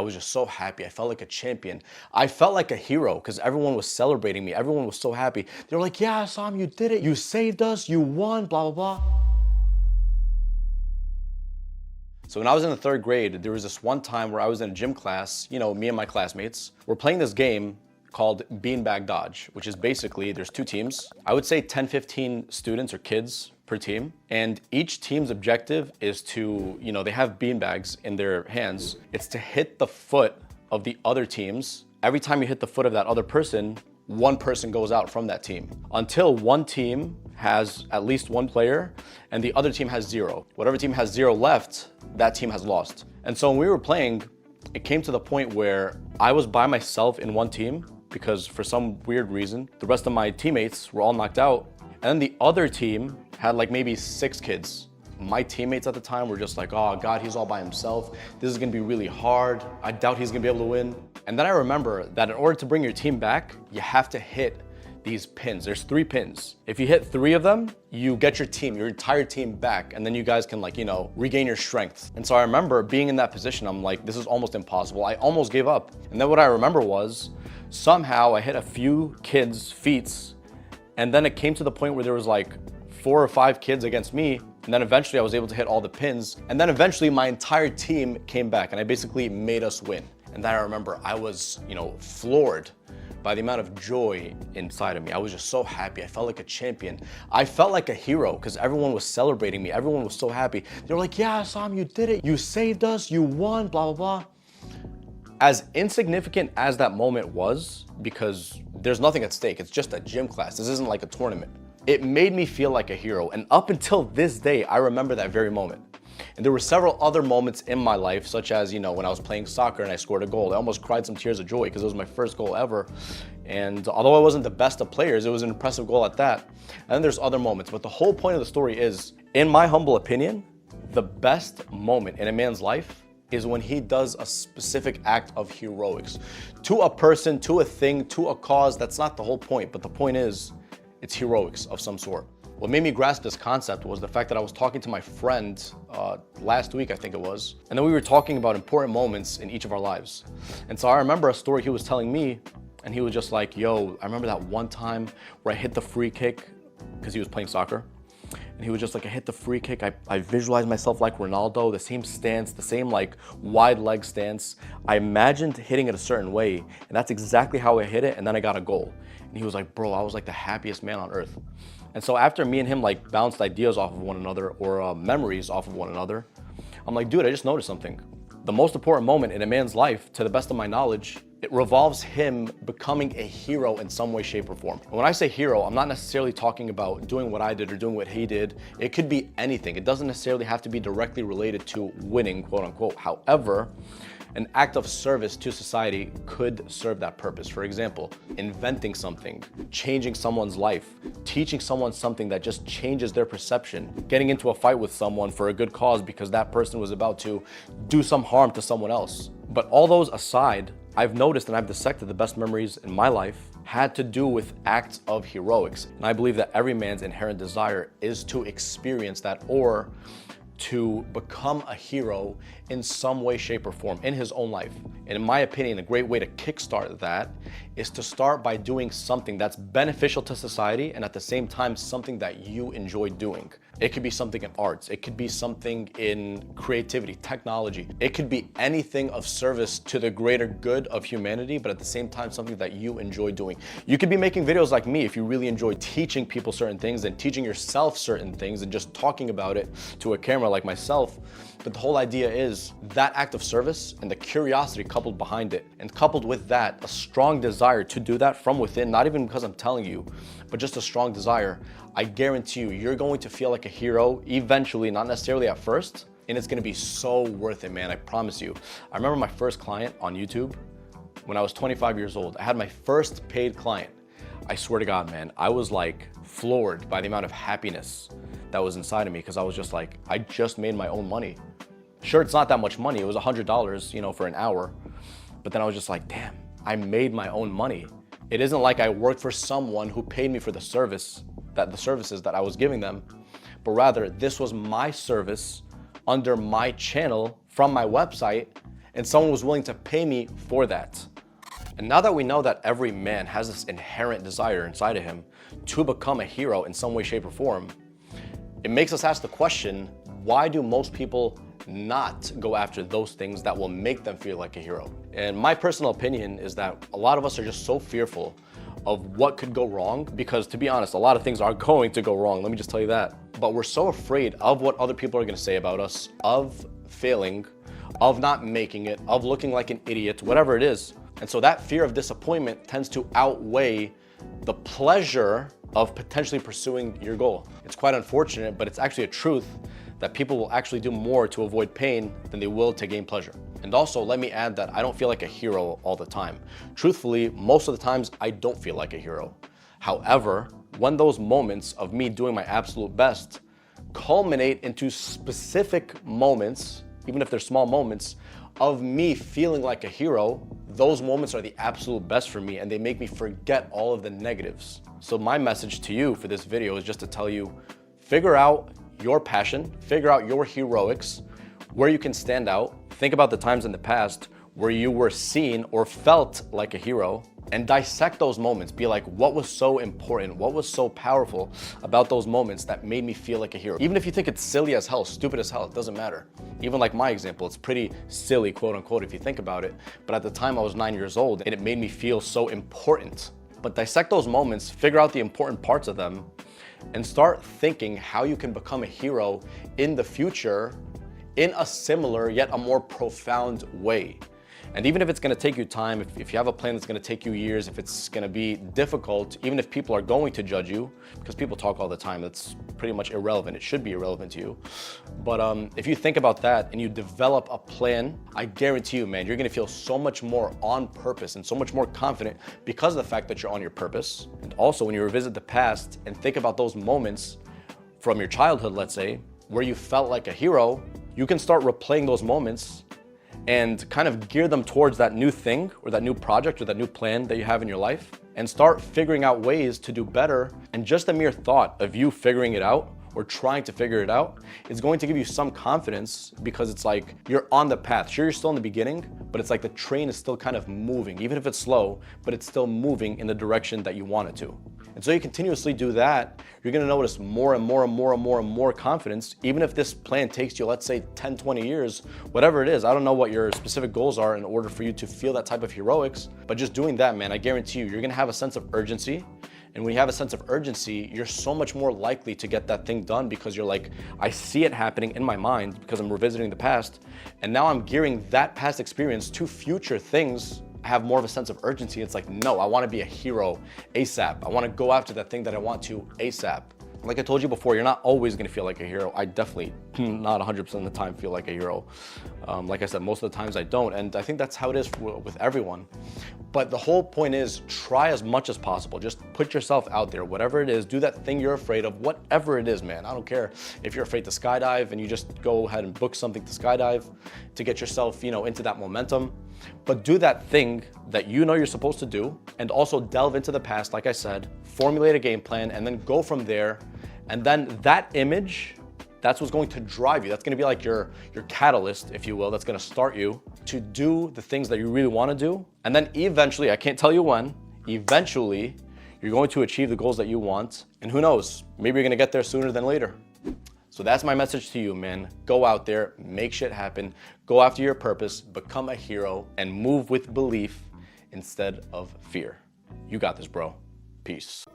was just so happy. I felt like a champion. I felt like a hero because everyone was celebrating me. Everyone was so happy. They were like, yeah, Sam, you did it. You saved us. You won, blah, blah, blah. So when I was in the third grade, there was this one time where I was in a gym class, me and my classmates were playing this game called Beanbag Dodge, which is basically, there's two teams. I would say 10, 15 students or kids per team. And each team's objective is to, they have beanbags in their hands. It's to hit the foot of the other teams. Every time you hit the foot of that other person, one person goes out from that team until one team has at least one player and the other team has zero. Whatever team has zero left, that team has lost. And so when we were playing, it came to the point where I was by myself in one team because for some weird reason, the rest of my teammates were all knocked out. And then the other team had like maybe 6 kids. My teammates at the time were just like, oh God, he's all by himself. This is gonna be really hard. I doubt he's gonna be able to win. And then I remember that in order to bring your team back, you have to hit these pins. There's 3 pins. If you hit 3 of them, you get your entire team back, and then you guys can regain your strength. And so I remember being in that position, I'm like, this is almost impossible. I almost gave up. And then what I remember was, somehow I hit a few kids' feet, and then it came to the point where there was like 4 or 5 kids against me, and then eventually I was able to hit all the pins, and then eventually my entire team came back, and I basically made us win. And then I remember I was, floored by the amount of joy inside of me. I was just so happy. I felt like a champion. I felt like a hero because everyone was celebrating me. Everyone was so happy. They were like, yeah, Sam, you did it. You saved us. You won, blah, blah, blah. As insignificant as that moment was, because there's nothing at stake. It's just a gym class. This isn't like a tournament. It made me feel like a hero. And up until this day, I remember that very moment. And there were several other moments in my life, such as, when I was playing soccer and I scored a goal. I almost cried some tears of joy because it was my first goal ever. And although I wasn't the best of players, it was an impressive goal at that. And then there's other moments. But the whole point of the story is, in my humble opinion, the best moment in a man's life is when he does a specific act of heroics. To a person, to a thing, to a cause, that's not the whole point. But the point is, it's heroics of some sort. What made me grasp this concept was the fact that I was talking to my friend last week, I think it was, and then we were talking about important moments in each of our lives. And so I remember a story he was telling me, and he was just like, yo, I remember that one time where I hit the free kick, because he was playing soccer, and he was just like, I hit the free kick, I visualized myself like Ronaldo, the same stance, the same wide leg stance. I imagined hitting it a certain way, and that's exactly how I hit it, and then I got a goal. And he was like, bro, I was like the happiest man on earth. And so after me and him bounced ideas off of one another or memories off of one another, I'm like, dude, I just noticed something. The most important moment in a man's life, to the best of my knowledge, it revolves him becoming a hero in some way, shape, or form. And when I say hero, I'm not necessarily talking about doing what I did or doing what he did. It could be anything. It doesn't necessarily have to be directly related to winning, quote unquote. However, an act of service to society could serve that purpose. For example, inventing something, changing someone's life, teaching someone something that just changes their perception, getting into a fight with someone for a good cause because that person was about to do some harm to someone else. But all those aside, I've noticed and I've dissected the best memories in my life had to do with acts of heroics. And I believe that every man's inherent desire is to experience that or to become a hero in some way, shape, or form in his own life. And in my opinion, a great way to kickstart that is to start by doing something that's beneficial to society and at the same time, something that you enjoy doing. It could be something in arts. It could be something in creativity, technology. It could be anything of service to the greater good of humanity, but at the same time, something that you enjoy doing. You could be making videos like me if you really enjoy teaching people certain things and teaching yourself certain things and just talking about it to a camera like myself. But the whole idea is that act of service and the curiosity coupled behind it, and coupled with that, a strong desire to do that from within, not even because I'm telling you, but just a strong desire. I guarantee you, you're going to feel like a hero eventually, not necessarily at first, and it's gonna be so worth it, man, I promise you. I remember my first client on YouTube when I was 25 years old. I had my first paid client. I swear to God, man, I was floored by the amount of happiness that was inside of me because I was just like, I just made my own money. Sure, it's not that much money. It was $100, for an hour. But then I was just like, damn, I made my own money. It isn't like I worked for someone who paid me for the services that I was giving them, but rather this was my service under my channel from my website, and someone was willing to pay me for that. And now that we know that every man has this inherent desire inside of him to become a hero in some way, shape, or form, it makes us ask the question, why do most people not go after those things that will make them feel like a hero? And my personal opinion is that a lot of us are just so fearful of what could go wrong, because to be honest, a lot of things are going to go wrong, let me just tell you that. But we're so afraid of what other people are gonna say about us, of failing, of not making it, of looking like an idiot, whatever it is. And so that fear of disappointment tends to outweigh the pleasure of potentially pursuing your goal. It's quite unfortunate, but it's actually a truth that people will actually do more to avoid pain than they will to gain pleasure. And also, let me add that I don't feel like a hero all the time. Truthfully, most of the times I don't feel like a hero. However, when those moments of me doing my absolute best culminate into specific moments, even if they're small moments, of me feeling like a hero, those moments are the absolute best for me, and they make me forget all of the negatives. So my message to you for this video is just to tell you, figure out your passion, figure out your heroics, where you can stand out. Think about the times in the past where you were seen or felt like a hero, and dissect those moments. Be like, what was so important? What was so powerful about those moments that made me feel like a hero? Even if you think it's silly as hell, stupid as hell, it doesn't matter. Even like my example, it's pretty silly, quote unquote, if you think about it. But at the time I was 9 years old, and it made me feel so important. But dissect those moments, figure out the important parts of them, and start thinking how you can become a hero in the future in a similar yet a more profound way. And even if it's gonna take you time, if you have a plan that's gonna take you years, if it's gonna be difficult, even if people are going to judge you, because people talk all the time, that's pretty much irrelevant. It should be irrelevant to you. But if you think about that and you develop a plan, I guarantee you, man, you're gonna feel so much more on purpose and so much more confident because of the fact that you're on your purpose. And also when you revisit the past and think about those moments from your childhood, let's say, where you felt like a hero, you can start replaying those moments and kind of gear them towards that new thing or that new project or that new plan that you have in your life, and start figuring out ways to do better. And just the mere thought of you figuring it out or trying to figure it out is going to give you some confidence, because it's like you're on the path. Sure, you're still in the beginning, but it's like the train is still kind of moving, even if it's slow, but it's still moving in the direction that you want it to. And so you continuously do that, you're gonna notice more and more and more and more and more confidence, even if this plan takes you, let's say 10, 20 years, whatever it is. I don't know what your specific goals are in order for you to feel that type of heroics, but just doing that, man, I guarantee you, you're gonna have a sense of urgency. And when you have a sense of urgency, you're so much more likely to get that thing done, because you're like, I see it happening in my mind because I'm revisiting the past. And now I'm gearing that past experience to future things. I have more of a sense of urgency. It's like, no, I want to be a hero ASAP. I want to go after that thing that I want to ASAP. Like I told you before, you're not always going to feel like a hero. I definitely not 100% of the time feel like a hero. Like I said, most of the times I don't. And I think that's how it is with everyone. But the whole point is, try as much as possible. Just put yourself out there, whatever it is. Do that thing you're afraid of, whatever it is, man. I don't care if you're afraid to skydive and you just go ahead and book something to skydive to get yourself, into that momentum. But do that thing that you know you're supposed to do, and also delve into the past, like I said, formulate a game plan, and then go from there. And then that image, that's what's going to drive you. That's gonna be like your catalyst, if you will, that's gonna start you to do the things that you really wanna do. And then eventually, I can't tell you when, eventually, you're going to achieve the goals that you want. And who knows, maybe you're gonna get there sooner than later. So that's my message to you, man. Go out there, make shit happen, go after your purpose, become a hero, and move with belief instead of fear. You got this, bro. Peace.